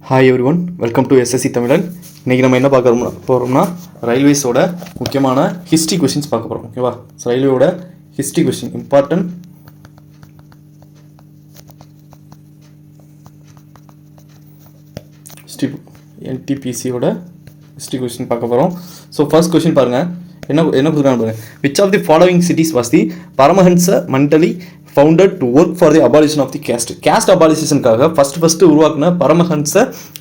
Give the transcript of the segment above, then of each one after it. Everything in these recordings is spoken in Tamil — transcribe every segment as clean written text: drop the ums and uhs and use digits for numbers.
Hi every one, welcome to SSC தமிழன். இன்றைக்கி நம்ம என்ன பார்க்க போகிறோம்னா ரயில்வேஸோட முக்கியமான ஹிஸ்ட்ரி கொஷின்ஸ் பார்க்க போகிறோம். ஓகேவா? ஸோ ரயில்வேயோட ஹிஸ்ட்ரி கொஷின் இம்பார்ட்டன்ட் ஹிஸ்ட்ரி என்டிபிசியோட ஹிஸ்ட்ரி கொஷின் பார்க்க போகிறோம். ஸோ ஃபர்ஸ்ட் கொஷின் பாருங்கள், என்ன கொடுக்குறாங்க பாருங்கள். Which of the following cities was the Paramahansa Mandali founded to work for the abolition of the caste அபாலிஷனுக்காக ஃபஸ்ட்டு உருவாக்குன பரமஹன்ச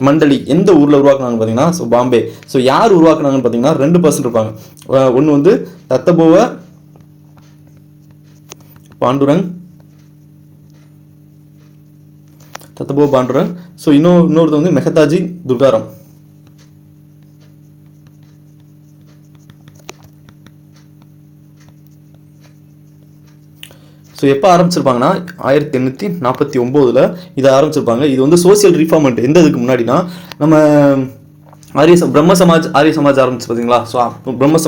மண்டலி எந்த ஊரில் உருவாக்குனாங்கன்னு பார்த்தீங்கன்னா ஸோ பாம்பே. ஸோ யார் உருவாக்குனாங்கன்னு பார்த்தீங்கன்னா 2% இருப்பாங்க. ஒன்று வந்து தத்தபோவ பாண்டுரங். ஸோ இன்னொருத்த வந்து மெஹதாஜி துர்காராம். ஸோ எப்போ ஆரம்பிச்சிருப்பாங்கன்னா 1849 இதை ஆரம்பிச்சிருப்பாங்க. இது வந்து சோசியல் ரிஃபார்மெண்ட் எந்த இதுக்கு முன்னாடினா நம்ம பிரம்ம சமாஜ் ஆரம்பிச்சு பார்த்தீங்களா? ஸோ பிரம்மோ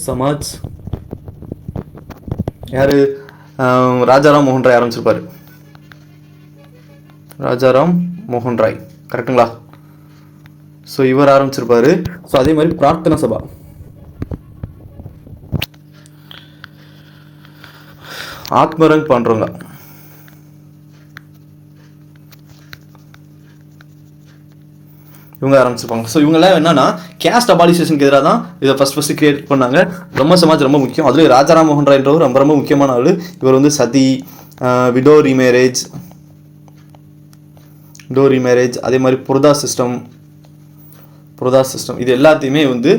சமாஜ் யார்? ராஜாராம் மோகன் ராய் ஆரம்பிச்சிருப்பாரு. ராஜாராம் மோகன் ராய், கரெக்டுங்களா? ஸோ இவர் ஆரம்பிச்சிருப்பாரு. ஸோ அதே மாதிரி பிரார்த்தனா சபா ஆத்மரங் பண்றவங்க. இவங்க ஆரம்பிச்சிருப்பாங்க. ஸோ இவங்கெல்லாம் என்னன்னா கேஸ்ட் அபாலிஷேஷனுக்கு எதிராக தான் இதை ஃபர்ஸ்ட் கிரியேட் பண்ணாங்க. பிரம்ம சமாஜ் ரொம்ப முக்கியம். அதுலேயும் ராஜாராம் மோகன் ராய்ன்றவர் ரொம்ப முக்கியமான ஆள். இவர் வந்து சதி, விடோ ரீமேரேஜ், அதே மாதிரி புரதா சிஸ்டம் இது எல்லாத்தையுமே வந்து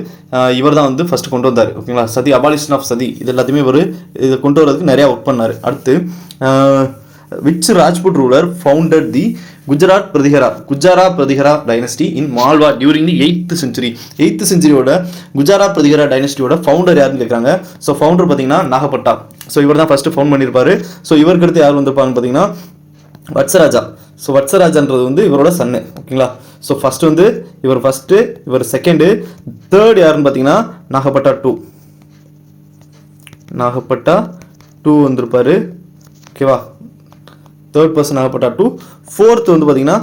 இவர் தான் வந்து ஃபர்ஸ்ட் கொண்டு வந்தார். ஓகேங்களா? சதி, அபாலிஷன் ஆஃப் சதி, இது எல்லாத்தையுமே இவர் இதை கொண்டு வரதுக்கு நிறையா ஒர்க் பண்ணார். அடுத்து which Rajput ruler founded the Gujarat Pratihara dynasty in Malwa during the 8th century. 8th centuryயோட குஜராத் பிரதிஹரா டைனஸ்டியோட ஃபவுண்டர் யாருன்னு கேட்குறாங்க. ஸோ ஃபவுண்டர் பார்த்தீங்கன்னா நாகப்பட்டா. ஸோ இவர் தான் ஃபர்ஸ்ட் ஃபவுண்ட் பண்ணியிருப்பாரு. ஸோ இவருக்கு அடுத்து யார் வந்திருப்பாங்கன்னு பார்த்தீங்கன்னா வத்சராஜா. ஸோ வத்சராஜான்றது வந்து இவரோட சன்னு. ஓகேங்களா? ஸோ ஃபர்ஸ்ட் வந்து இவர் செகண்டு, தேர்ட் யாருன்னு பார்த்தீங்கன்னா நாகப்பட்டா டூ வந்திருப்பாரு. ஓகேவா? Third person Nagabhata two. Fourth வந்து பார்த்தீங்கன்னா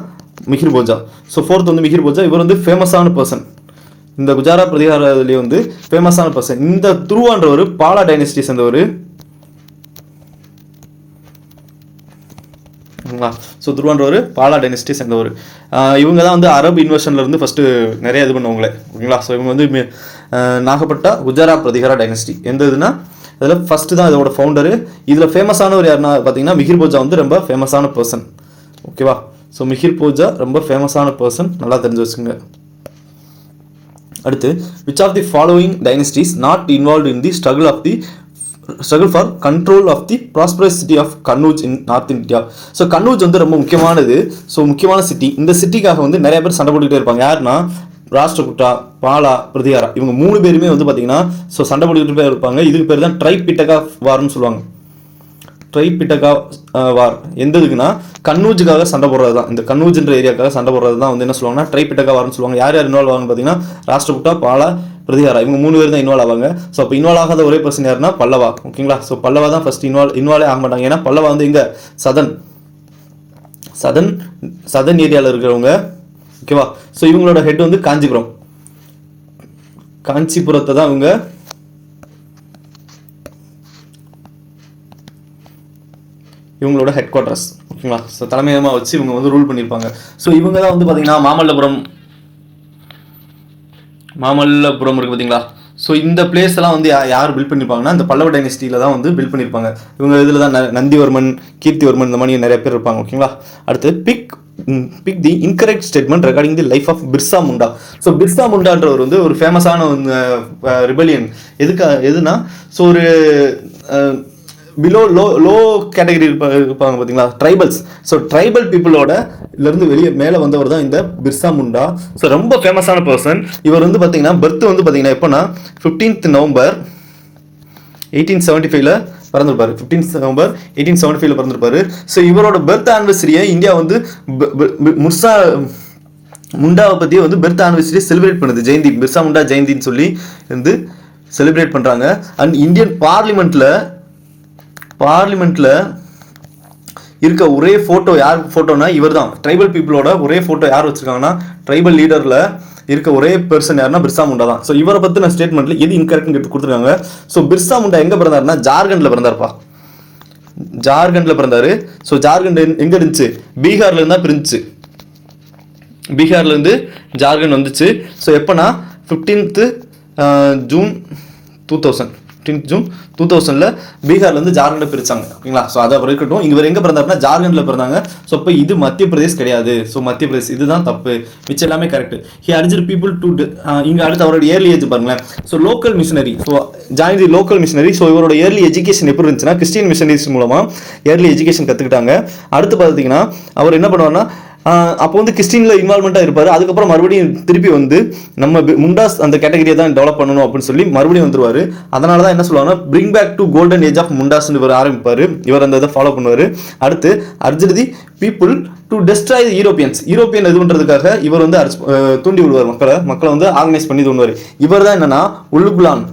மிஹிர் போஜா. ஸோ ஃபோர்த் வந்து மிஹிர் போஜா. இவர் வந்து ஃபேமஸான பர்சன். இந்த குஜராத் பிரதிகாரத்துலேயே வந்து ஃபேமஸான பர்சன். இந்த துருவான்றவர் பாலா டைனஸ்டி சேர்ந்தவர். ஸோ துருவான்றவர் பாலா டைனஸ்டி சேர்ந்தவர். இவங்க தான் வந்து அரபு இன்வெஷன்லேருந்து ஃபஸ்ட்டு நிறைய இது பண்ணவங்களே. ஓகேங்களா? ஸோ இவங்க வந்து நாகப்பட்டா குஜராத் பிரதிகாரா டைனஸ்டி எந்த இதுனா அதில் ஃபஸ்ட்டு தான் இதோட ஃபவுண்டரு. இதில் ஃபேமஸானவர் யாருன்னா பார்த்தீங்கன்னா மிஹிர் போஜா வந்து ரொம்ப ஃபேமஸான பர்சன். ஓகேவா? ஸோ மிஹிர் போஜா ரொம்ப ஃபேமஸான பர்சன், நல்லா தெரிஞ்சு வச்சுங்க. அடுத்து which of the following dynasties not involve in the struggle for control of the prosperous city of Kannauj in North India. So Kannauj வந்து ரொம்ப முக்கியமானது. ஸோ முக்கியமான சிட்டி. இந்த சிட்டிக்காக வந்து நிறைய பேர் சண்டை போட்டுக்கிட்டே இருப்பாங்க. யாருன்னா ராஷ்டிரகுட்டா, பாலா, பிரதிகாரா, இவங்க 3 பேருமே வந்து பார்த்தீங்கன்னா ஸோ சண்டை போட்டுக்கிட்டே இருப்பாங்க. இதுக்கு பேர் தான் ட்ரைபிட்டகா வார்னு சொல்லுவாங்க. ட்ரைபிட்டகா வார் எந்த இதுக்குன்னா கன்னூஜுக்காக சண்டை போடுறது தான். இந்த கன்னூஜ்ன்ற ஏரியாக்காக சண்டை போடுறது தான் வந்து என்ன சொல்லுவாங்கன்னா ட்ரைபிட்டகா வார்னு சொல்லுவாங்க. யார் இன்வால்வ் ஆகுன்னு பார்த்தீங்கன்னா ராஷ்டிரகுட்டா, பாலா, பிரதிகாரா, இவங்க 3 பேர் தான் இன்வால்வ் ஆவாங்க. ஸோ அப்போ இன்வால்வ் ஆகாத ஒரே பர்சன் யாருன்னா பல்லவா. ஓகேங்களா? ஸோ பல்லவா தான் ஃபர்ஸ்ட் இன்வால்வ் ஆக மாட்டாங்க. ஏன்னா பல்லவா வந்து இங்கே சதன் ஏரியாவில் இருக்கிறவங்க. ஓகேவா? ஸோ இவங்களோட ஹெட் வந்து காஞ்சிபுரத்தை தான் இவங்களோட ஹெட் குவார்டர்ஸ். ஓகேங்களா? ஸோ தலைமையமாக வச்சு இவங்க வந்து ரூல் பண்ணியிருப்பாங்க. ஸோ இவங்க தான் வந்து பார்த்தீங்கன்னா மாமல்லபுரம் இருக்கு பார்த்தீங்களா? ஸோ இந்த பிளேஸ் எல்லாம் வந்து யார் பில்ட் பண்ணியிருப்பாங்கன்னா இந்த பல்லவ டைனஸ்டியில் தான் வந்து பில்ட் பண்ணியிருப்பாங்க. இவங்க இதில் தான் நந்திவர்மன், கீர்த்திவர்மன், இந்த மாதிரி நிறைய பேர் இருப்பாங்க. ஓகேங்களா? அடுத்து pick the incorrect statement regarding the life of Birsa Munda. So Birsa முண்டான்றவர் வந்து ஒரு ஃபேமஸான ரிபெலியன். எதுனா ஸோ ஒரு லோ கேட்டகரி இருப்பாங்க பார்த்தீங்களா, ட்ரைபல்ஸ். ஸோ ட்ரைபல் பீப்புளோட இருந்து மேலே வந்தவர் தான் இந்த பிர்சா முண்டா. ஸோ ரொம்ப ஃபேமஸான பர்சன். இவர் வந்து பார்த்தீங்கன்னா பர்த் வந்து பார்த்தீங்கன்னா எப்போனா 15th November 1875 பிறந்திருப்பாரு. 15th November 1875 பிறந்திருப்பாரு. ஸோ இவரோட பர்த் ஆனிவர்சரியை இந்தியா வந்து முண்டாவை பற்றி வந்து பர்த் ஆனிவர்சரியை செலிப்ரேட் பண்ணுது. ஜெயந்தி, பிர்சா முண்டா ஜெயந்தின்னு சொல்லி வந்து செலிப்ரேட் பண்ணுறாங்க. அண்ட் இந்தியன் பார்லிமெண்ட்டில் இருக்க ஒரே ஃபோட்டோ யார் ஃபோட்டோனா இவர் தான். ட்ரைபல் பீப்புளோட ஒரே ஃபோட்டோ யார் வச்சுருக்காங்கன்னா ட்ரைபல் லீடரில் இருக்க ஒரே பர்சன் யாருன்னா பிர்சா முண்டா தான். ஸோ இவரை பற்றின ஸ்டேட்மெண்ட்டில் எது இன்கரெக்ட்னு கொடுத்துருக்காங்க. ஸோ பிர்சா முண்டா எங்கே பிறந்தாருன்னா ஜார்க்கண்டில் பிறந்தார்ப்பா. ஜார்க்கண்டில் பிறந்தார். ஸோ ஜார்க்கண்ட் எங்கே இருந்துச்சு? பீகார்லேருந்து தான் பிரிஞ்சிச்சு. பீகார்லேருந்து ஜார்க்கண்ட் வந்துச்சு. ஸோ எப்போனா 15th June 2000 ஜூன் 2000 பீகார்லேருந்து ஜார்க்கண்டை பிரிச்சாங்க. ஓகேங்களா? ஸோ அதை இருக்கட்டும். இவர் எங்கே பிறந்தாருன்னா ஜார்க்கண்டில் பிறந்தாங்க. ஸோ இப்போ இது மத்திய பிரதேஷ் கிடையாது. ஸோ மத்திய பிரதேஷ் இதுதான் தப்பு, மிச்சம் எல்லாமே கரெக்ட். ஹி அர்ஜ்ட் பீப்புள் டு இங்கே அடுத்து அவரோட இயர்லி ஏஜ் பாருங்களேன். So local missionary. So join தி லோக்கல் மிஷனரி. ஸோ இவரோட இயர்லி எஜுகேஷன் எப்படி இருந்துச்சுன்னா கிறிஸ்டியன் மிஷனரிஸ் மூலமாக இயர்லி எஜுகேஷன் கற்றுக்கிட்டாங்க. அடுத்து பார்த்தீங்கன்னா அவர் என்ன பண்ணுவார்னா அப்போ வந்து கிறிஸ்டினில் இன்வால்மெண்ட்டாக இருப்பார். அதுக்கப்புறம் மறுபடியும் திருப்பி வந்து நம்ம முண்டாஸ் அந்த கேட்டகரியை தான் டெவலப் பண்ணணும் அப்படின்னு சொல்லி மறுபடியும் வந்துருவார். அதனால தான் என்ன சொல்லுவாங்கன்னா bring back to golden age of முண்டாஸ்ன்னு இவர் ஆரம்பிப்பார். இவர் அந்த இதை ஃபாலோ பண்ணுவார். அடுத்து urged the people to destroy Europeans. European இது பண்ணுறதுக்காக இவர் வந்து தூண்டி விடுவார். மக்களை வந்து ஆர்கனைஸ் பண்ணி தூண்டுவார். இவர் தான் என்னன்னா உலுகுலான்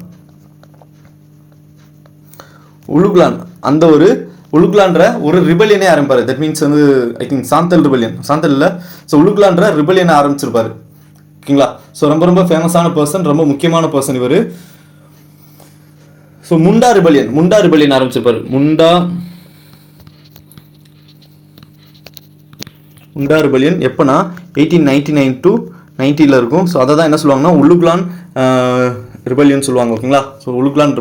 அந்த ஒரு உலுகுலான்ற ஒரு ரிபெலியனே ஆரம்பிப்பார். தட் மீன்ஸ் வந்து I think Santhal rebellion, Santhal இல்லை. ஸோ உலுகுலான்ற ரிபெலியனை ஆரம்பிச்சிருப்பாரு. ஓகேங்களா? ஸோ ரொம்ப ரொம்ப ஃபேமஸான பர்சன், ரொம்ப முக்கியமான பர்சன் இவர். ஸோ முண்டா ரிபெலியன் ஆரம்பிச்சிருப்பாரு. முண்டா ரிபெலியன் எப்போனா 1899 to 90 இருக்கும். ஸோ அதை தான் என்ன சொல்லுவாங்கன்னா உலுகுலான் ரிபெலியன் சொல்லுவாங்க. ஓகேங்களா? ஸோ உலுகுலான்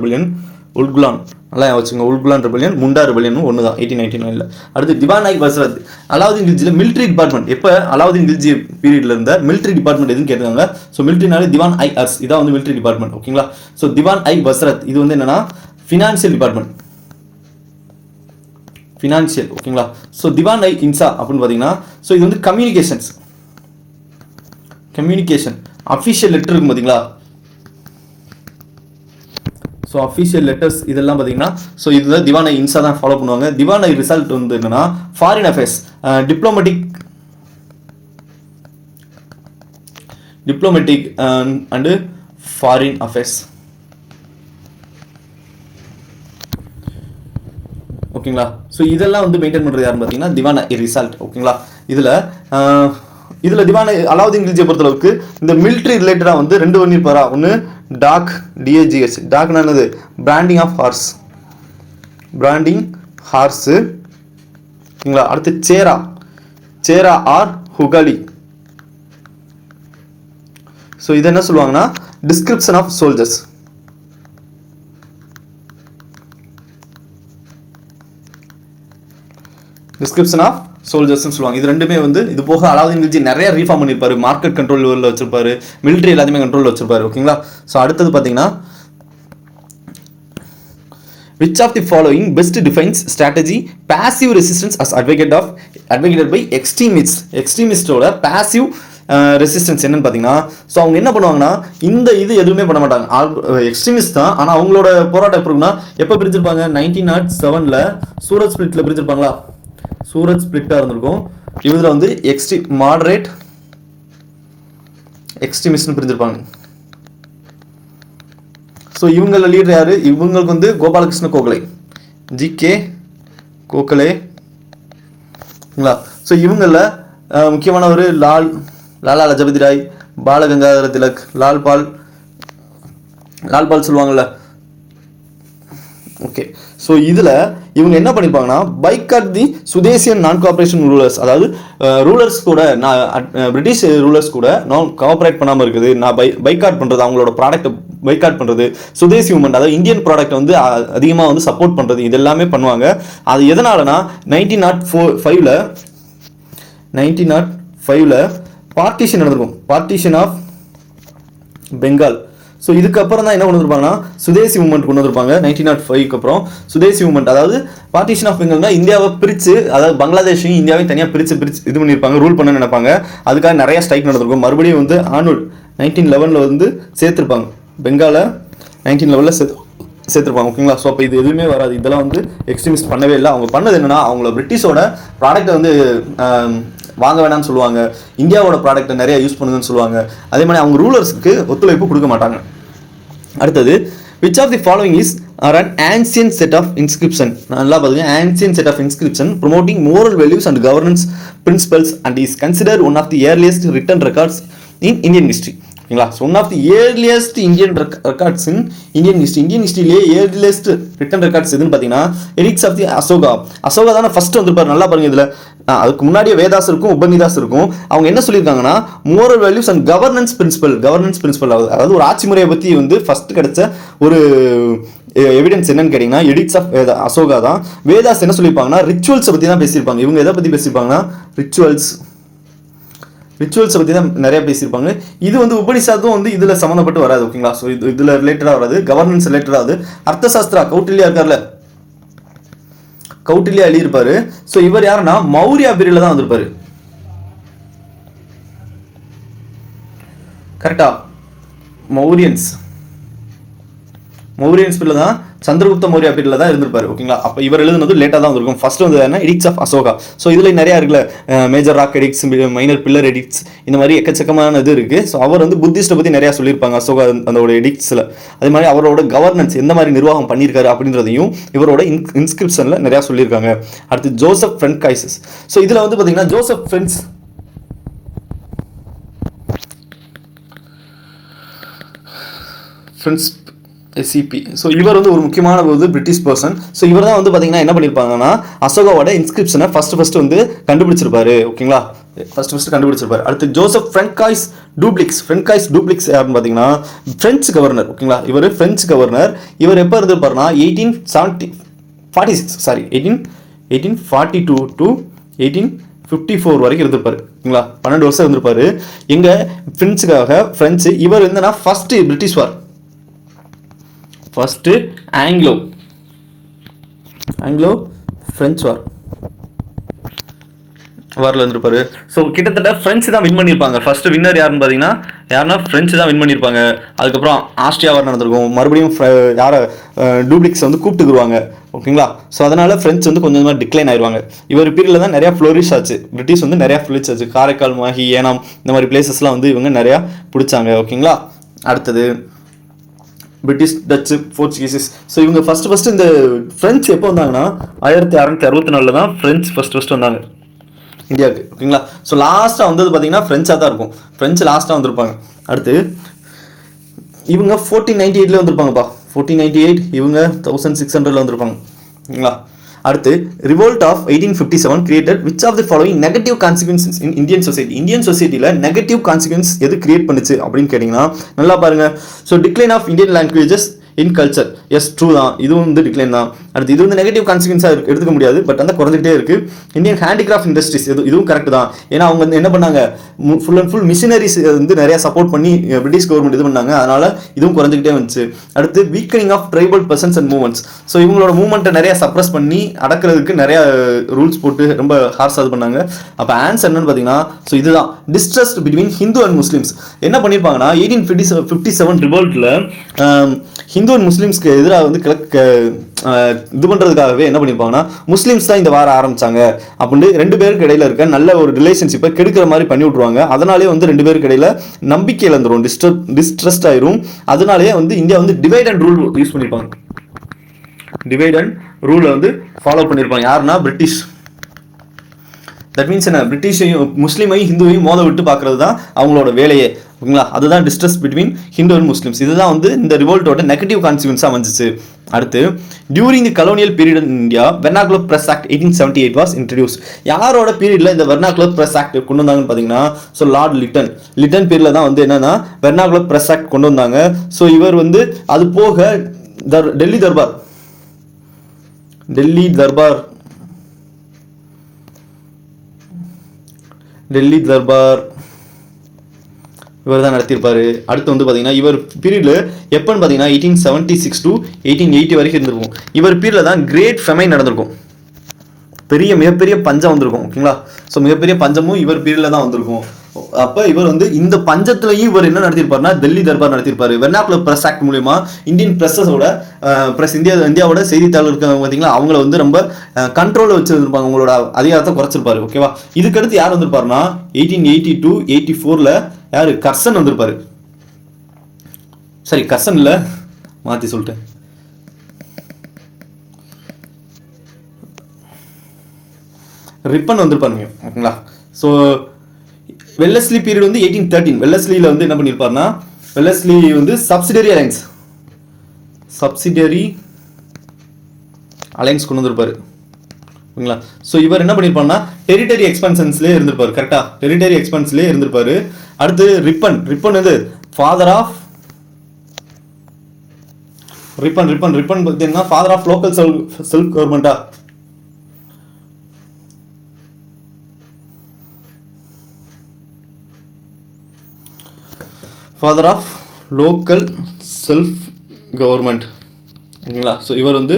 நல்லா வச்சுங்க. உலுகுலான் ரிபெலியன் முண்டா ரிபெலியன் ஒன்று தான் 1899. அடுத்து திவான் ஐ வஸ்ரத். அலாவுதீன் கில்ஜியில் மிலிட்ரி டிபார்ட்மெண்ட் எப்போ அலாவுதீன் கில்ஜி பீரியட்ல இருந்த மிலிட்ரி டிபார்ட்மெண்ட் எதுன்னு கேட்டாங்க. ஸோ மிலிட்ரினாலே திவான் ஐ அர்ஸ் இதான் வந்து மிலிட்ரி டிபார்ட்மெண்ட். ஓகேங்களா? ஸோ திவான் ஐ வஸ்ரத் இது வந்து என்னன்னா ஃபினான்ஷியல் டிபார்ட்மெண்ட். ஓகேங்களா? ஸோ திவான் ஐ இன்சா அப்படின்னு பார்த்தீங்கன்னா ஸோ இது வந்து கம்யூனிகேஷன் அஃபிஷியல் லெட்டர் இருக்கும் பார்த்தீங்களா? ஸோ அஃபிஷியல் லெட்டர்ஸ் இதெல்லாம் பார்த்தீங்கன்னா ஸோ இதுதான் திவான் ஐ இன்சா தான் ஃபாலோ பண்ணுவாங்க. திவான் ஐ ரிசல்ட் வந்து என்னன்னா foreign affairs, diplomatic and foreign affairs. ஓகேங்களா? ஸோ இதெல்லாம் வந்து மெயின்டைன் பண்ணுறது யாருன்னு பார்த்தீங்கன்னா திவான் ஐ ரிசல்ட். ஓகேங்களா? இதில் திவான் அலாவுதீன் கில்ஜியை பொறுத்தளவுக்கு இந்த மிலிட்ரி ரிலேட்டடாக வந்து 2 பண்ணியிருப்பாரா. ஒன்று டாக், DAGH. டாக்னா என்னது? Branding horse. ஓகேங்களா? அடுத்து சேரா ஆர் ஹுகாலி. ஸோ இது என்ன சொல்லுவாங்கன்னா டிஸ்கிரிப்ஷன் ஆஃப் சோல்ஜர்ஸ். சொல்லுவாங்க. இது ரெண்டுமே வந்து இது போக அலாவுதீன் கில்ஜி நிறைய ரீஃபார்ம் பண்ணியிருப்பாரு. மார்க்கெட் கண்ட்ரோல் வச்சிருப்பாரு, மிலிட்ரி எல்லாத்தையுமே கண்ட்ரோல் வச்சிருப்பாரு. ஓகேங்களா? ஸோ அடுத்தது பார்த்தீங்கன்னா which of the following best defines strategy passive resistance as advocated by extremistோட passive resistance என்னன்னு பார்த்தீங்கன்னா ஸோ அவங்க என்ன பண்ணுவாங்கன்னா இந்த இது எதுவுமே பண்ண மாட்டாங்க. எக்ஸ்ட்ரீமிஸ்ட் தான். ஆனால் அவங்களோட போராட்டம் எப்படி இருக்குன்னா எப்போ பிரிஞ்சிருப்பாங்க? 1907 சூரத் ஸ்பிளிட்ல பிரிஞ்சிருப்பாங்களா? சூரத் ஸ்பிளிட்டாக இருந்திருக்கும். இதில் வந்து மாடரேட் எக்ஸ்ட்ரீமிஸ்ட்னு பிரிஞ்சிருப்பாங்க. ஸோ இவங்கள லீடர் யாரு? இவங்களுக்கு வந்து கோபாலகிருஷ்ண கோகலே, GK கோகலேங்களா? ஸோ இவங்கள முக்கியமான ஒரு லாலா லஜபதி ராய், பாலகங்காதர திலக், லால்பால் சொல்லுவாங்கல்ல. ஓகே. ஸோ இதில் இவங்க என்ன பண்ணியிருப்பாங்கன்னா பைக்காட் தி சுதேசியன் நான் கோஆப்ரேஷன் ரூலர்ஸ். அதாவது ரூலர்ஸ் கூட பிரிட்டிஷ் ரூலர்ஸ் கூட நான் கோஆப்ரேட் பண்ணாமல் இருக்குது. நான் பைக்காட் பண்ணுறது, அவங்களோட ப்ராடக்ட்டை பைக்காட் பண்ணுறது, சுதேசி மூமெண்ட் அதாவது இந்தியன் ப்ராடக்ட் வந்து அதிகமாக வந்து சப்போர்ட் பண்ணுறது, இது எல்லாமே பண்ணுவாங்க. அது எதனாலனா 1905 பார்ட்டிஷன் நடந்திருக்கும். Partition of Bengal. ஸோ இதுக்கப்புறம் தான் என்ன கொண்டு வந்திருப்பாங்கன்னா சுதேசி மூமெண்ட் கொண்டு வந்திருப்பாங்க. 1905க்கு அப்புறம் சுதேசி மூமெண்ட் அதாவது பார்ட்டிஷன் ஆஃப் பெங்கால்னா இந்தியாவை பிரித்து, அதாவது பங்களாதேஷையும் இந்தியாவையும் தனியாக பிரித்து இது பண்ணியிருப்பாங்க, ரூல் பண்ண நினைப்பாங்க. அதுக்காக நிறைய ஸ்ட்ரைக் நடந்திருக்கும். மறுபடியும் வந்து 1911 வந்து சேர்த்துருப்பாங்க. பெங்காலை 1911 சேர்த்துருப்பாங்க. ஓகேங்களா? ஸோ அப்போ இது எதுவுமே வராது. இதெல்லாம் வந்து எக்ஸ்ட்ரீமிஸ்ட் பண்ணவே இல்லை. அவங்க பண்ணது என்னன்னா அவங்கள பிரிட்டிஷோட ப்ராடக்ட்டை வந்து வாங்க வேணாம்னு சொல்லுவாங்க, இந்தியாவோட ப்ராடக்ட்டை நிறைய யூஸ் பண்ணுதுன்னு சொல்லுவாங்க. அதே மாதிரி அவங்க ரூலர்ஸுக்கு ஒத்துழைப்பு கொடுக்க மாட்டாங்க. அடுத்தது which of the following is are an ancient set of inscription. நல்லா பாருங்க, ancient set of inscription promoting moral values and governance principles and is considered one of the earliest written records in Indian history. ஓகேங்களா? One of the earliest Indian records in Indian history. Indian ஹிஸ்ட்ரியிலேயே ஏர்லியஸ்ட் ரிட்டன் ரெக்கார்ட்ஸ் எதுன்னு பார்த்தீங்கன்னா edicts of the Ashoka. Ashoka தானே ஃபர்ஸ்ட் வந்திருப்பாரு. நல்லா பாருங்க, இதில் அதுக்கு முன்னாடியே வேதாஸ் இருக்கும், உபநிதாஸ் இருக்கும். அவங்க என்ன சொல்லியிருக்காங்கன்னா moral values and governance principle அதாவது ஒரு ஆட்சி முறையை பற்றி வந்து ஃபர்ஸ்ட் கிடைச்ச ஒரு எவிடன்ஸ் என்னன்னு கேட்டீங்கன்னா எடிக்ட்ஸ் ஆஃப் அசோகா தான். வேதாஸ் என்ன சொல்லியிருப்பாங்கன்னா ரிச்சுவல்ஸை பற்றி தான் பேசியிருப்பாங்க. இவங்க எதை பற்றி பேசியிருப்பாங்கன்னா ரிச்சுவல்ஸை பற்றி தான் நிறைய பேசியிருப்பாங்க. இது வந்து உபனிஷத்தும் வந்து இதில் சம்மந்தப்பட்டு வராது. ஓகேங்களா? ஸோ இதில் ரிலேட்டடாக வராது, கவர்னன்ஸ் ரிலேட்டடாக வராது. அர்த்தசாஸ்திரா கௌட்டில்யா இருக்கார்ல, கௌட்டில்யா எழுதியிருப்பாரு. ஸோ இவர் யாருன்னா மௌரியா பீரியட்ல தான் வந்திருப்பாரு. கரெக்டா? மௌரியன்ஸ் பீரியட்ல தான், சந்திரகுப்த மௌரியா பீரியட்ல தான் இருந்திருப்பாரு. ஓகேங்களா? அப்போ இவர் எழுதுனது லேட்டாக தான் வந்திருக்கும். ஃபர்ஸ்ட் வந்து என்ன எடிக்ட்ஸ் ஆஃப் அசோகா. ஸோ இதில் நிறையா இருக்குல்ல, major rock edicts, minor pillar edicts, இந்த மாதிரி எக்கச்சக்கமான இது இருக்கு. ஸோ அவர் வந்து புத்திஸ்ட்டை பற்றி நிறையா சொல்லியிருப்பாங்க அசோகா அதோட எடிக்ட்ஸில். அதே மாதிரி அவரோட கவர்னன்ஸ் எந்த மாதிரி நிர்வாகம் பண்ணியிருக்காரு அப்படின்றதையும் இவரோட இன்ஸ்கிரிப்ஷனில் நிறையா சொல்லியிருக்காங்க. அடுத்து ஜோசப் ஃப்ரென்காய்ஸ். ஸோ இதில் வந்து பார்த்தீங்கன்னா ஜோசப் ஃப்ரெண்ட்ஸ் எஸ்சிபி. ஸோ இவர் வந்து ஒரு முக்கியமான ஒரு பிரிட்டிஷ் பர்சன். ஸோ இவர் தான் வந்து பார்த்தீங்கன்னா என்ன பண்ணியிருப்பாங்கன்னா அசோகாவோட இன்ஸ்கிரிப்ஷனை ஃபர்ஸ்ட் வந்து கண்டுபிடிச்சிருப்பாரு. ஓகேங்களா? ஃபர்ஸ்ட் கண்டுபிடிச்சிருப்பாரு. அடுத்து ஜோசப் ஃப்ரென்காய்ஸ் டூப்ளிக்ஸ் யாருன்னு பார்த்தீங்கன்னா பிரெஞ்சு கவர்னர். ஓகேங்களா? இவர் பிரெஞ்சு கவர்னர். இவர் எப்போ இருந்திருப்பாருன்னா 1842 டு 1854 வரைக்கும் இருந்திருப்பாரு. ஓகேங்களா? 12 வருஷம் இருந்திருப்பாரு. எங்க பிரெஞ்சு. இவர் என்னன்னா ஃபர்ஸ்ட் பிரிட்டிஷ் வார், ஃபர்ஸ்ட் ஆங்கிலோ பிரெஞ்சு வாரில் இருந்திருப்பாரு. ஸோ கிட்டத்தட்ட பிரெஞ்சு தான் வின் பண்ணியிருப்பாங்க. ஃபர்ஸ்ட் வின்னர் யாருன்னு பார்த்தீங்கன்னா பிரெஞ்சு தான் வின் பண்ணியிருப்பாங்க. அதுக்கப்புறம் ஆஸ்திரியா வார் நடந்திருக்கும். மறுபடியும் யாரை டூப்ளிக்ஸ் வந்து கூப்பிட்டுக்குருவாங்க. ஓகேங்களா? ஸோ அதனால பிரெஞ்சு வந்து கொஞ்சமாக டிக்ளைன் ஆயிடுவாங்க. இவர் பீரியடில் தான் நிறையா ஃப்ளோரிஷ் ஆச்சு. பிரிட்டிஷ் வந்து நிறையா ஃப்ளோரிஷ் ஆச்சு. காரைக்கால், மாஹி, ஏனாம் இந்த மாதிரி பிளேசஸ்லாம் வந்து இவங்க நிறையா பிடிச்சாங்க. ஓகேங்களா? அடுத்தது பிரிட்டிஷ், டச்சு, போர்ச்சுகீஸ். ஸோ இவங்க ஃபர்ஸ்ட் இந்த பிரெஞ்சு எப்போ வந்தாங்கன்னா 1664 தான் பிரெஞ்சு ஃபர்ஸ்ட் வந்தாங்க இந்தியாவுக்கு. ஓகேங்களா? ஸோ லாஸ்ட்டாக வந்தது பார்த்தீங்கன்னா பிரெஞ்சாக தான் இருக்கும். பிரெஞ்சு லாஸ்ட்டாக வந்திருப்பாங்க. அடுத்து இவங்க 1498 வந்திருப்பாங்கப்பா. 1498 இவங்க 1600 வந்திருப்பாங்க. ஓகேங்களா? அடுத்து revolt of 1857 created which of the following negative consequences in Indian society. Indian சொசைட்டியில் நெகட்டிவ் கான்சிக்வன்ஸ் எது கிரியேட் பண்ணுச்சு அப்படின்னு கேட்டிங்கன்னா நல்லா பாருங்க. So decline of Indian languages in culture. Yes, true தான், இதுவும் வந்து டிக்ளைன் தான். அடுத்து இது வந்து நெகட்டிவ் கான்சிக்வன்ஸாக எடுத்துக்க முடியாது, பட் வந்து குறைஞ்சிட்டே இருக்கு. இந்தியன் ஹேண்டிகிராஃப்ட் இண்டஸ்ட்ரீஸ் இதுவும் கரெக்ட் தான். ஏன்னா அவங்க வந்து என்ன பண்ணாங்க, ஃபுல் அண்ட் ஃபுல் மிஷினரிஸ் வந்து நிறைய சப்போர்ட் பண்ணி பிரிட்டிஷ் கவர்மெண்ட் இது பண்ணாங்க. அதனால இதுவும் குறைஞ்சிக்கிட்டே வந்துச்சு. அடுத்து weakening of tribal persons and movements. So இவங்களோட மூவ்மெண்ட்டை நிறைய சப்ரஸ் பண்ணி அடக்கிறதுக்கு நிறைய ரூல்ஸ் போட்டு ரொம்ப ஹார்ஸாக இது பண்ணாங்க. அப்போ ஆன்சர் என்னன்னு பார்த்தீங்கன்னா ஸோ இதுதான் distrust between Hindu and Muslims. என்ன பண்ணியிருப்பாங்கன்னா 1857 ரிவோல்ட்டில் ஹிந்து அண்ட் முஸ்லிம்ஸ்க்கு எதிராக வந்து இது பண்ணுறதுக்காகவே என்ன பண்ணியிருப்பாங்கன்னா முஸ்லீம்ஸ் தான் இந்த வாரம் ஆரம்பிச்சாங்க அப்படின்னு 2 பேருக்கு இடையில இருக்க நல்ல ஒரு ரிலேஷன்ஷிப்பை கெடுக்கிற மாதிரி பண்ணி விட்ருவாங்க. அதனாலே வந்து 2 பேருக்கு இடையில நம்பிக்கை இழந்துரும், டிஸ்ட்ரஸ்ட் ஆயிரும். அதனாலேயே வந்து இந்தியா வந்து டிவைட் அண்ட் ரூல் யூஸ் பண்ணியிருப்பாங்க. டிவைட் அண்ட் ரூலை வந்து ஃபாலோ பண்ணியிருப்பாங்க. யாருன்னா பிரிட்டிஷ். தட் மீன்ஸ் என்ன, பிரிட்டிஷையும் முஸ்லீமையும் ஹிந்துவையும் மோத விட்டு பார்க்கறது தான் அவங்களோட வேலையே. ஓகேங்களா? அதுதான் distress between Hindu and Muslims. இதுதான் வந்து இந்த ரிவோல்ட்டோட நெகட்டிவ் கான்சிக்வன்ஸாக வந்துச்சு. அடுத்து during the colonial period in India vernacular press act 1878 was introduce. யாரோட பீரியட்ல இந்த வெர்னாகுலர் பிரஸ் ஆக்ட் கொண்டு வந்தாங்கன்னு பார்த்தீங்கன்னா ஸோ லார்ட் லிட்டன் பீரியட்ல தான் வந்து என்னன்னா வெர்னாகுலர் பிரஸ் ஆக்ட் கொண்டு வந்தாங்க. ஸோ இவர் வந்து அது போக டெல்லி தர்பார் இவர் தான் நடத்தியிருப்பாரு. அடுத்து வந்து பார்த்தீங்கன்னா இவர் பீரியட்ல எப்போன்னு பார்த்தீங்கன்னா 1876 to 1880 வரைக்கும் இருந்திருக்கும். இவர் பீரியட்ல தான் கிரேட் ஃபெமைன் நடந்திருக்கும். மிகப்பெரிய பஞ்சம் வந்திருக்கும். ஓகேங்களா? ஸோ மிகப்பெரிய பஞ்சமும் இவர் பீரியட்ல தான் வந்திருக்கும். அப்போ இவர் வந்து இந்த பஞ்சத்துலையும் இவர் என்ன நடத்திருப்பாருன்னா டெல்லி தர்பார் நடத்திருப்பாரு. வெர்னாகுலர் பிரஸ் ஆக்ட் மூலியமா இந்தியன் இந்தியாவோட செய்தித்தாள் இருக்காங்க பார்த்தீங்களா, அவங்கள வந்து ரொம்ப கண்ட்ரோலில் வச்சிருப்பாங்க, அவங்களோட அதிகாரத்தை குறைச்சிருப்பாரு. ஓகேவா? இதுக்கடுத்து யார் வந்திருப்பாருன்னா 1880 to 84 யாரு கர்சன் வந்திருப்பாரு. சரி, கர்சன் இல்லை, மாற்றி சொல்லிட்டேன். ரிப்பன் வந்திருப்பாருங்க. ஓகேங்களா. ஸோ வெல்லஸ்லி பீரியட் வந்து 1813. வெல்லஸ்லியில் வந்து என்ன பண்ணியிருப்பாருன்னா, வெல்லஸ்லி வந்து சப்சிடரி அலைன்ஸ் கொண்டு வந்திருப்பாரு. ஓகேங்களா. ஸோ இவர் என்ன பண்ணியிருப்பாருன்னா டெரிட்டரி எக்ஸ்பென்ஷன்ஸ்லேயே இருந்திருப்பாரு. கரெக்டாக டெரிட்டரி எக்ஸ்பென்ஸ்லேயே இருந்திருப்பாரு. அடுத்து ரிப்பன் வந்து ஃபாதர் ஆஃப் ரிப்பன் பார்த்தீங்கன்னா ஃபாதர் ஆஃப் லோக்கல் செல்ஃப் கவர்மெண்டா. Father of local self government. ஓகேங்களா. ஸோ இவர் வந்து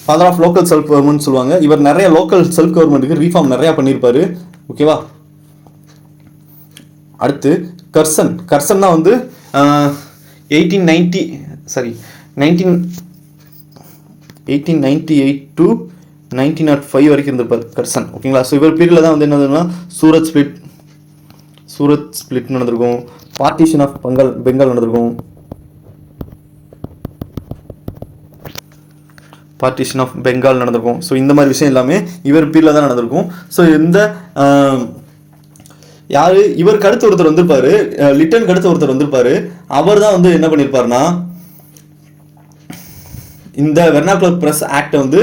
father of local self government சொல்லுவாங்க. இவர் நிறைய லோக்கல் செல்ஃப் கவர்மெண்ட்டுக்கு ரீஃபார்ம் நிறையா பண்ணியிருப்பாரு. ஓகேவா. அடுத்து கர்சன் தான் வந்து 1898 to 1905 வரைக்கும் இருந்திருப்பார் கர்சன். ஓகேங்களா. ஸோ இவர் பீரியடில் தான் வந்து என்னதுன்னா சூரத் ஸ்பிளிட் நடந்திருக்கும். பார்ட்டிஷன் ஆஃப் பெங்கால் நடந்திருக்கும். ஸோ இந்த மாதிரி விஷயம் எல்லாமே இவர் பீரியடில் தான் நடந்திருக்கும். ஸோ இந்த யாரு இவருக்கு அடுத்து ஒருத்தர் வந்திருப்பாரு, லிட்டனுக்கு அடுத்து ஒருத்தர் வந்திருப்பாரு. அவர் தான் வந்து என்ன பண்ணியிருப்பாருன்னா இந்த வெர்னாகுலர் பிரஸ் ஆக்டை வந்து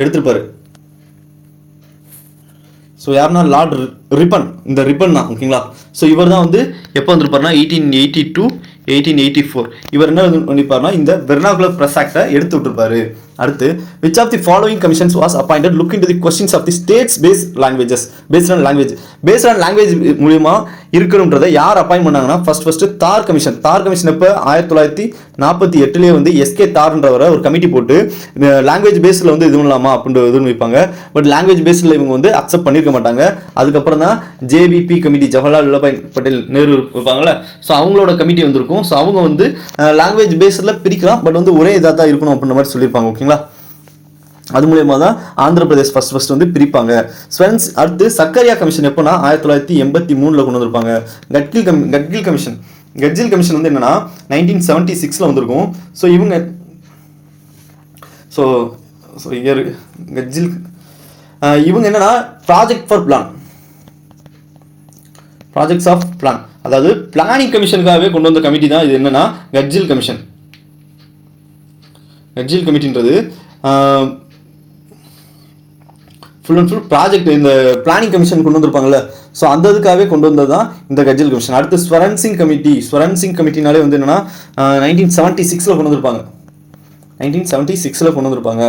எடுத்திருப்பாரு. ஸோ யாருன்னா லார்ட் ரிப்பன். இந்த ரிப்பன் தான். ஓகேங்களா. ஸோ இவர் தான் வந்து எப்போ வந்திருப்பாருன்னா 1880 to 1884. இவர் என்ன பண்ணியிருப்பாருன்னா இந்த வெர்னாகுலர் பிரஸ் ஆக்டை எடுத்து விட்டுருப்பாரு. அடுத்து which of the following commissions was appointed look into the questions of the states based on language மூலமா இருக்கணும்ன்றதை யார் அப்பாயிண்ட் பண்ணாங்கன்னா ஃபர்ஸ்ட் தார் கமிஷன் எப்போ 1948 வந்து எஸ்கே தார்ன்றவரை ஒரு கமிட்டி போட்டு லாங்குவேஜ் பேஸில் வந்து இது பண்ணலாமா அப்படின்ற இது வைப்பாங்க. பட் லாங்குவேஜ் பேஸில் இவங்க வந்து அக்செப்ட் பண்ணியிருக்க மாட்டாங்க. அதுக்கப்புறம் தான் ஜேபிபி கமிட்டி, ஜவஹர்லால் வல்லபாய் பட்டேல் நேரு வைப்பாங்கல்ல. ஸோ அவங்களோட கமிட்டி வந்திருக்கும். ஸோ அவங்க வந்து லாங்குவேஜ் பேஸில் பிரிக்கலாம், பட் வந்து ஒரே இதாக தான் இருக்கணும் அப்படின்ற மாதிரி சொல்லியிருப்பாங்க. ஓகேங்களா. அது மூலயமா தான் ஆந்திர பிரதேஷ் ஃபர்ஸ்ட் வந்து பிரிப்பாங்க. அடுத்து சக்கரியா கமிஷன் எப்போனா 1983 கொண்டு வந்திருப்பாங்க. கட்ஜில் கமிஷன் வந்து என்னன்னா 1976 வந்திருக்கும். ஸோ இவங்க இவங்க என்னன்னா ப்ராஜெக்ட்ஸ் ஆஃப் பிளான், அதாவது பிளானிங் கமிஷனுக்காகவே கொண்டு வந்த கமிட்டி தான் இது. என்னன்னா கட்ஜில் கமிட்டின்றது ஃபுல் அண்ட் ஃபுல் ப்ராஜெக்ட் இந்த பிளானிங் கமிஷன் கொண்டு வந்திருப்பாங்கல்ல. ஸோ அந்த இதுக்காகவே கொண்டு வந்தது தான் இந்த கட்ஜில் கமிஷன். அடுத்து ஸ்வரன் சிங் கமிட்டினாலே வந்து என்னன்னா 1976 கொண்டு வந்திருப்பாங்க. 1976 கொண்டு வந்திருப்பாங்க.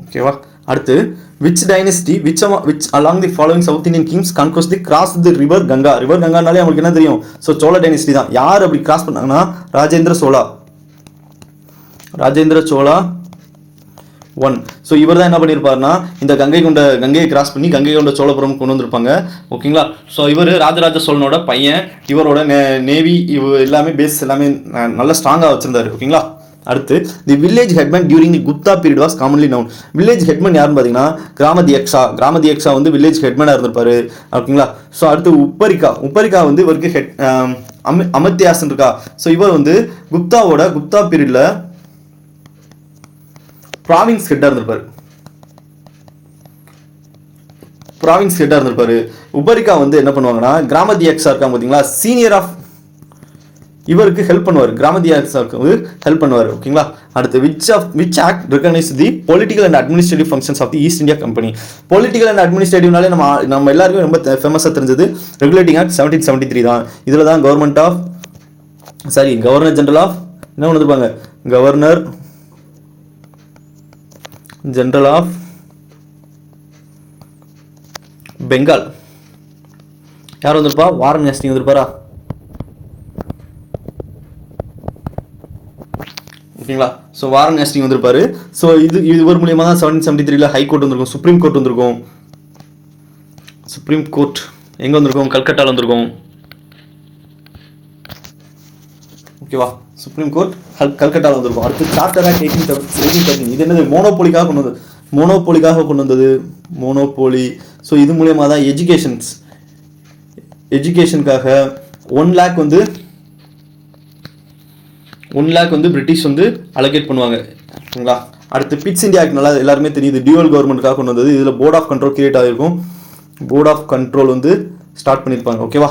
ஓகேவா. அடுத்து which dynasty which along the following South Indian kings crossed the river Ganga. கங்கானாலே உங்களுக்கு என்ன தெரியும்? ஸோ சோழ டைனஸ்டி தான். யார் அப்படி கிராஸ் பண்ணாங்கன்னா ராஜேந்திர சோழா 1. ஸோ இவர் தான் என்ன பண்ணியிருப்பாருன்னா இந்த கங்கையை கிராஸ் பண்ணி கங்கை கொண்ட சோழபுரம் கொண்டு வந்திருப்பாங்க. ஓகேங்களா. ஸோ இவர் ராஜராஜ சோழனோட பையன். இவரோட நேவி எல்லாமே பேஸ் எல்லாமே நல்லா ஸ்ட்ராங்காக வச்சிருந்தாரு. ஓகேங்களா. அடுத்து the village headman during the Gupta period was commonly noun. Village headman யாருன்னு பார்த்தீங்கன்னா கிராமதியக்ஷா வந்து வில்லேஜ் ஹெட்மேனாக இருந்திருப்பாரு. ஓகேங்களா. ஸோ அடுத்து உப்பரிக்கா வந்து இவருக்கு அமத்தியாசன் இருக்கா. ஸோ இவர் வந்து குப்தா பீரியட்ல ப்ராவின்ஸ் ஹெட்டாக இருந்திருப்பாரு. உபரிக்கா வந்து என்ன பண்ணுவாங்கன்னா கிராமதியக்ஷா இருக்காங்க பார்த்தீங்களா, சீனியர் ஆஃப் இவருக்கு ஹெல்ப் பண்ணுவார். கிராமதியக்ஷாவுக்கு வந்து ஹெல்ப் பண்ணுவார். ஓகேங்களா. அடுத்து which act recognized the political and administrative functions of the East India Company. Political and அட்மினிஸ்ட்ரேட்டிவ்னாலே நம்ம எல்லாருக்கும் ரொம்ப ஃபேமஸாக தெரிஞ்சது ரெகுலேட்டிங் ஆக்ட் 1773 தான். இதில் தான் கவர்னர் ஜெனரல் ஆஃப் என்ன வந்துருப்பாங்க, கவர்னர் ஜெனரல் ஆஃப் பெங்கால் யார் வந்திருப்பா, வாரன் ஹேஸ்டிங்ஸ் வந்திருப்பாரா. ஓகேங்களா. ஸோ வாரன் ஹேஸ்டிங்ஸ் வந்திருப்பாரு. ஸோ இவர் மூலியமாக தான் 1773 ஹைகோர்ட் வந்திருக்கும், சுப்ரீம் கோர்ட் வந்திருக்கும். சுப்ரீம் கோர்ட் எங்கே வந்திருக்கும், கல்கட்டாவில் வந்திருக்கும். ஓகேவா. சுப்ரீம் கோர்ட் கல்கட்டாவில் வந்திருக்கும். அடுத்து சார்ட்டர் ஆக்ட் 1813. இது என்னது, மோனோபோலிக்காக கொண்டு வந்தது. மோனோபோலி. ஸோ இது மூலியமாக தான் எஜுகேஷனுக்காக 1 lakh வந்து 1 lakh வந்து பிரிட்டிஷ் வந்து அலோகேட் பண்ணுவாங்க ஓகேங்களா. அடுத்து பிட்ஸ் இந்தியா ஆக்ட் நல்லா எல்லாருமே தெரியுது, டியூவல் கவர்மெண்ட்டுக்காக கொண்டு வந்தது. இதில் போர்ட் ஆஃப் கண்ட்ரோல் கிரியேட் ஆகிருக்கும், போர்ட் ஆஃப் கண்ட்ரோல் வந்து ஸ்டார்ட் பண்ணியிருப்பாங்க ஓகேவா.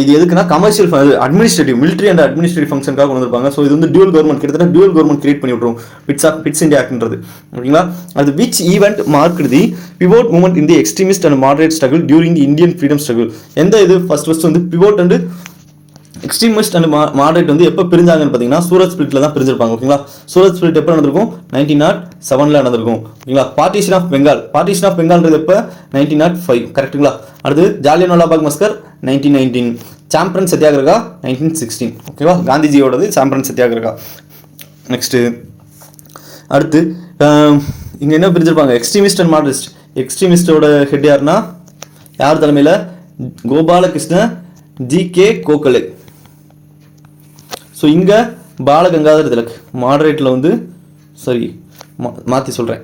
இது எதுக்குன்னா commercial administrative military and administrative ஃபங்க்ஷனுக்காக கொண்டு வந்திருப்பாங்க. ஸோ இது வந்து டியூவல் கவர்மெண்ட், கிட்டத்தட்ட டியூவல் கவர்மெண்ட் கிரியேட் பண்ணி விட்டுரும் பிட்ஸ் இந்தியா ஆக்ட்ன்றது ஓகேங்களா. அது which event mark the pivot moment in the extremist and moderate struggle during the Indian freedom struggle. எந்த இது ஃபர்ஸ்ட் வந்து pivot and extremist and moderate வந்து எப்போ பிரிஞ்சாங்கன்னு பார்த்தீங்கன்னா சூரத் ஸ்பிளிட்ல தான் பிரிஞ்சிருப்பாங்க ஓகேங்களா. சூரத் ஸ்பிளிட் எப்போ நடந்திருக்கும்? 1907 நடந்திருக்கும் ஓகேங்களா. பார்ட்டிஷன் ஆஃப் பெங்கால்ன்றது எப்போ? 1905 கரெக்டுங்களா. அடுத்து ஜாலியன்வாலா பாக் மஸ்கர் 1919, சாம்பரன் சத்தியாகிரகா 1916 ஓகேவா. காந்திஜியோடது சாம்பரன் சத்தியாகிரகா. நெக்ஸ்ட்டு அடுத்து இங்கே என்ன பிரிஞ்சிருப்பாங்க? Extremist and moderate. எக்ஸ்ட்ரீமிஸ்டோட ஹெட் யாருன்னா யார் தலைமையில்? கோபாலகிருஷ்ண ஜி.கே. கோகலே. ஸோ இங்கே பாலகங்காதர திலக். மாடரேட்டில் வந்து சரி மாற்றி சொல்கிறேன்,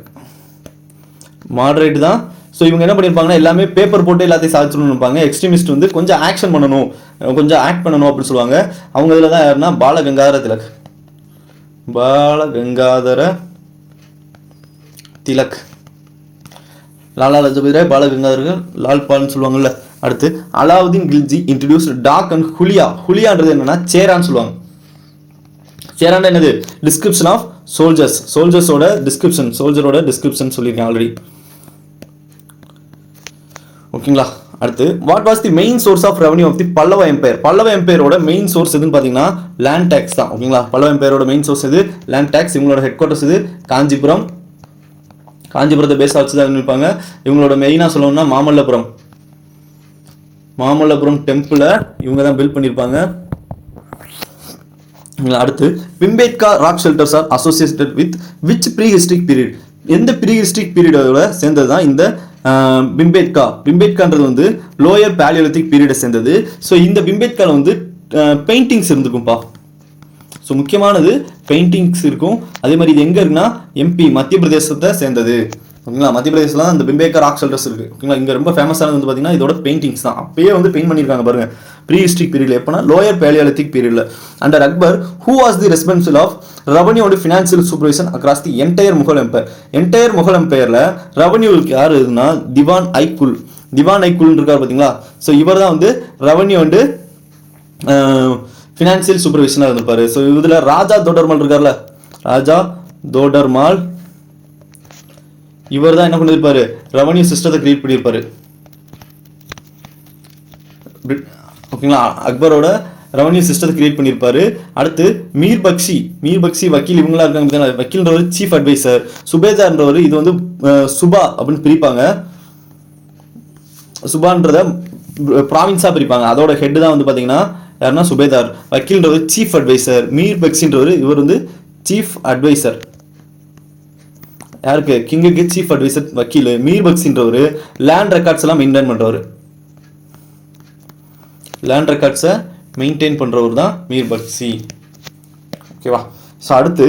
மாடரேட் தான். ஸோ இவங்க என்ன பண்ணியிருப்பாங்கன்னா எல்லாமே பேப்பர் போட்டு எல்லாத்தையும் சாதிச்சுன்னு இருப்பாங்க. எக்ஸ்ட்ரீமிஸ்ட் வந்து கொஞ்சம் ஆக்ஷன் பண்ணணும், கொஞ்சம் ஆக்ட் பண்ணணும் அப்படின்னு சொல்லுவாங்க. அவங்க இதில் தான் யாருன்னா பாலகங்காதர திலக். பாலகங்காதர திலக், லாலா லஜபதி ராய், பாலகங்காதரர், லால்பால்னு சொல்லுவாங்கல்ல. அடுத்து அலாவுதீன் கில்ஜி இன்ட்ரடியூஸ் டாக் அண்ட் ஹுலியான்றது என்னன்னா சேரான்னு சொல்லுவாங்க. சேரான் என்னது? டிஸ்கிரிப்ஷன் ஆஃப் சோல்ஜர்ஸ், சோல்ஜரோட டிஸ்கிரிப்ஷன் சொல்லியிருக்கேன் ஆல்ரெடி ஓகேங்களா. அடுத்து what was the main source of revenue of the Pallava empire? Pallava எம்பையரோட மெயின் சோர்ஸ் எதுன்னு பார்த்தீங்கன்னா லேண்ட் டேக்ஸ் தான் ஓகேங்களா. பல்லவ எம்பையரோட மெயின் சோர்ஸ் எது? Land tax. இவங்களோட ஹெட் குவார்ட்டர்ஸ் இது காஞ்சிபுரம், காஞ்சிபுரத்தை பேஸாக வச்சு தான் இருப்பாங்க. இவங்களோட மெயினாக சொல்லணும்னா மாமல்லபுரம் டெம்பிளை இவங்க தான் பில்ட் பண்ணியிருப்பாங்க. அடுத்து Bhimbetka rock shelters are associated with which prehistoric period? எந்த ப்ரீ ஹிஸ்ட்ரிக் பீரியடோட சேர்ந்தது தான் இந்த பிம்பேட்கான்றது வந்து லோயர் பேலியோலித்திக் பீரியடை சேர்ந்தது. ஸோ இந்த பிம்பேட்கால வந்து பெயிண்டிங்ஸ் இருந்துக்கும்பா. ஸோ முக்கியமானது பெயிண்டிங்ஸ் இருக்கும். அதே மாதிரி இது எங்கே இருக்குன்னா எம்பி மத்திய பிரதேசத்தை சேர்ந்தது ஓகேங்களா. மத்திய பிரதேசத்தில் தான் இந்த பிம்பேட்கா ராக் ஷெல்டர்ஸ் இருக்குது ஓகேங்களா. இங்கே ரொம்ப ஃபேமஸானது வந்து பார்த்தீங்கன்னா இதோட பெயிண்டிங்ஸ் தான். அப்பயே வந்து பெயிண்ட் பண்ணியிருக்காங்க பாருங்க ப்ரீ ஹிஸ்ட்ரிக் பீரியட்ல. எப்போனா லோயர் பேலியோலித்திக் பீரியட்ல. Under Akbar who was the responsible of revenue and financial supervision across the entire Mughal empire? Entire Mughal எம்பையரில் ரெவன்யூக்கு யார் இருக்குன்னா திவான் ஐ குல் இருக்கார் பார்த்தீங்களா. ஸோ இவர் தான் வந்து ரெவன்யூ அண்டு ஃபினான்சியல் சூப்பர்விஷனாக இருந்திருப்பாரு. ஸோ இதில் ராஜா தோடர்மால் இருக்கார்ல, ராஜா தோடர்மால் இவர் தான் என்ன பண்ணியிருப்பாரு? ரெவன்யூ சிஸ்டத்தை கிரியேட் பண்ணியிருப்பாரு ஓகேங்களா. அக்பரோட ரெவன்யூ சிஸ்டத்தை கிரியேட் பண்ணியிருப்பாரு. அடுத்து மீர் பக்ஷி வக்கீல் இவங்களா இருக்காங்க. வக்கீல்ன்றவர் சீஃப் அட்வைசர், சுபேதார்ன்றவர் இது வந்து சுபா அப்படின்னு பிரிப்பாங்க. சுபான்றத ப்ராவின்ஸாக பிரிப்பாங்க. அதோட ஹெட் தான் வந்து பார்த்தீங்கன்னா யாருன்னா சுபேதார். வக்கீல்ன்றவர் சீஃப் அட்வைசர், மீர் பக்ஷின்றவர் இவர் வந்து சீஃப் அட்வைசர். யாருக்கு? கிங்குக்கு சீஃப் அட்வைசர் வக்கீல். மீர் பக்ஷின்றவர் லேண்ட் ரெக்கார்ட்ஸ் எல்லாம் மெயின்டைன் பண்றவர் தான் மீர் பக்ஷி ஓகேவா. ஸோ அடுத்து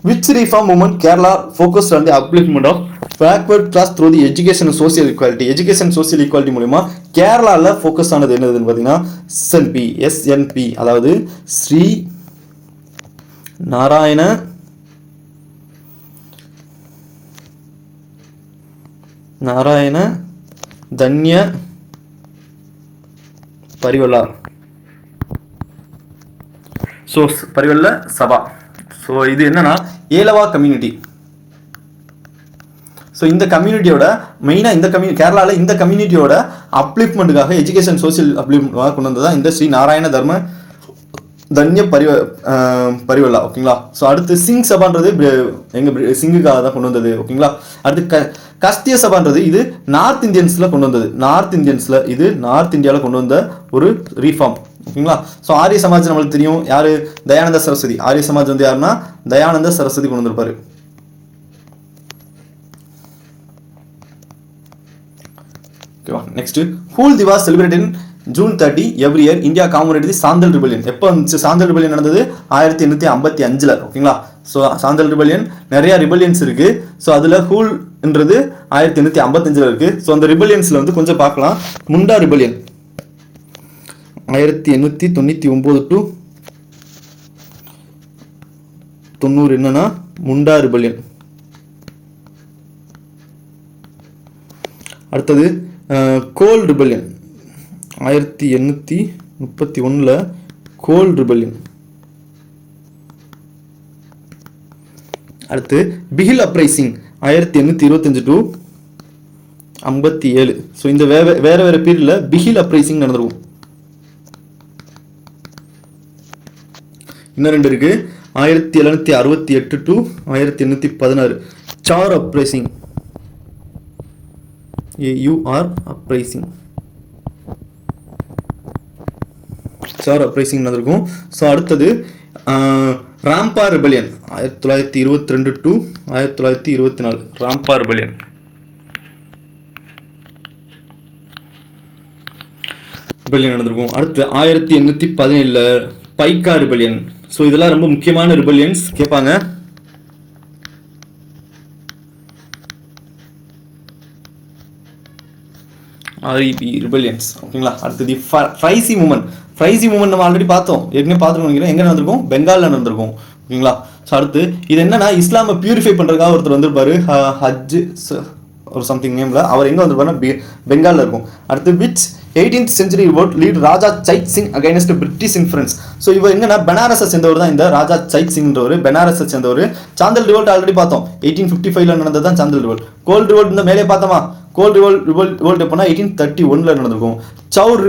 which reform movement Kerala focus on the upliftment of backward class through the education social equality மூலமா கேரளாவில் ஃபோக்கஸ் ஆனது என்னதுன்னு பார்த்தீங்கன்னா எஸ்என்பி அதாவது ஸ்ரீ நாராயண தன்ய பரிவல்லா. ஸோ பரிவல்ல சபா. ஸோ இது என்னன்னா ஏலவா கம்யூனிட்டி. ஸோ இந்த கம்யூனிட்டியோட மெயினாக கேரளாவில் இந்த கம்யூனிட்டியோட அப்லிஃப்ட்மெண்ட்டுக்காக எஜுகேஷன் சோசியல் அப்லிஃப்ட்மெண்ட்டாக கொண்டு வந்தது இந்த ஸ்ரீ நாராயண தன்ய பரிவல்லா ஓகேங்களா. ஸோ அடுத்து சிங் சபான்றது சிங்குக்காக தான் கொண்டு வந்தது ஓகேங்களா. அடுத்து கஸ்திய சபான்றது இது நார்த் இந்தியாவில் கொண்டு வந்த ஒரு ரீஃபார்ம் ஓகேங்களா. ஸோ ஆரிய சமாஜ் நம்மளுக்கு தெரியும் யாரு? தயானந்த சரஸ்வதி. ஆரிய சமாஜ் வந்து யாருன்னா தயானந்த சரஸ்வதி கொண்டு வந்திருப்பாரு ஓகேவா. Next Hul Diwas celebrate in June 30 every year India commemorate the Santhal rebellion. எப்போ வந்துச்சு சாந்தல் ரிபல்லியன் நடந்தது? 1855 ஓகேங்களா. ஸோ சாந்தல் ரிபல்லியன் நிறைய ரிபல்லியன்ஸ் இருக்கு. ஸோ அதில் ஹூல்ன்றது 1855 இருக்கு. ஸோ அந்த ரிபல்லியன்ஸ்ல வந்து கொஞ்சம் பார்க்கலாம். முண்டா ரிபல்லியன் 1899 டு 90 என்னன்னா முண்டா ரிபல்லியன். அடுத்தது கோல் ரிபல்லியன் 1831 கோல் ரிபல்லியன். அடுத்து பிகில் அப்ரைசிங் 1825 டு 57. ஸோ இந்த வேற வேற பீரியட்ல பிகில் அப்ரைசிங் நடந்திருக்கும். இன்னும் 2 இருக்கு 1768 to 1816 sir uprising AUR uprising sir uprising நடந்திருக்கும். ஸோ அடுத்தது ராம்பா ரிபல்லியன் 1922 டு 1924 ராம்பா ரிபல்லியன். நடந்திருக்கும். அடுத்து 1817 பைக்கா ரிபல்லியன். ஸோ இதெல்லாம் ரொம்ப முக்கியமான ரிபல்லியன்ஸ் கேட்பாங்க. REB ரிபல்லியன்ஸ் ஓகேங்களா. அடுத்தது ஃப்ரைசி மூமெண்ட். ஃப்ரைசி மூமெண்ட் நம்ம ஆல்ரெடி பார்த்தோம், ஏற்கனவே பார்த்துருக்கோம். எங்கே நடந்திருக்கும்? பெங்காலில் நடந்திருக்கும் ஓகேங்களா. ஸோ அடுத்து இது என்னன்னா இஸ்லாமை பியூரிஃபை பண்ணுறதுக்காக ஒருத்தர் வந்திருப்பாரு, ஹஜ் ஒரு சம்திங் நேம்ல. அவர் எங்கே வந்திருப்பாருன்னா பெங்காலில் இருக்கும். அடுத்து which 18th century revolt lead Raja Sait Singh against British influence. So இவர் எங்கன்னா பனாரஸை சேர்ந்தவர் தான் இந்த ராஜா சைத் சிங்ன்றவர், பனாரஸை சேர்ந்தவர். சாந்தல் ரிவோல்ட் ஆல்ரெடி பார்த்தோம், 1855 நடந்தது தான் சாந்தல் ரிவோல்ட். கோல்ட் ரிவோல்ட் இந்த மேலே பார்த்தோமா, கோல்ட் ரிவோல்ட் எப்போனா 1831 நடந்திருக்கும். சவுர்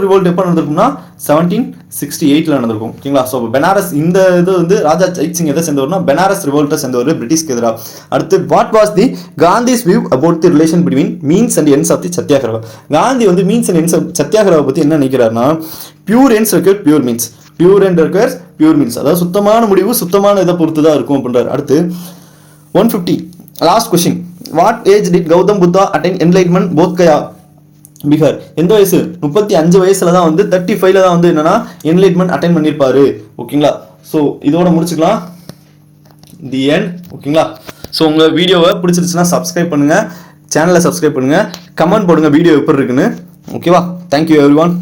ரிவோல்ட் எப்போ நடந்திருக்கும்னா 1768 நடந்திருக்கும் ஓகேங்களா. ஸோ பனாரஸ் இந்த இது வந்து ராஜா சைத் சிங் எதை சேர்ந்தவர்னா பனாரஸ் ரிவோல்ட்டை சேர்ந்தவர் பிரிட்டிஷ்க்கு எதிராக. அடுத்து what was the Gandhi's view about the relation between means and ends of the Satyagraha. Gandhi வந்து மீன்ஸ் அண்ட் எண்ட்ஸ் சத்தியாகிரகா பற்றி என்ன நினைக்கிறாருன்னா pure ends require pure means, pure end requires pure means, அதாவது சுத்தமான முடிவு சுத்தமான இதை பொறுத்து தான் இருக்கும் அப்படின்றார். அடுத்து 150 last question. What age did Gautam Buddha attain enlightenment Bodh Gaya Bihar. எந்த வயசு? 35 வயசுல தான் வந்து 35ல தான் வந்து என்னன்னா என்லைட்மெண்ட் அட்டைன் பண்ணியிருப்பாரு ஓகேங்களா. ஸோ இதோட முடிச்சுக்கலாம், தி எண்ட் ஓகேங்களா. ஸோ உங்கள் வீடியோவை பிடிச்சிருச்சுன்னா சப்ஸ்கிரைப் பண்ணுங்க, சேனலை சப்ஸ்கிரைப் பண்ணுங்க, கமெண்ட் போடுங்க வீடியோ எப்படி இருக்குன்னு ஓகேவா. Thank you every one.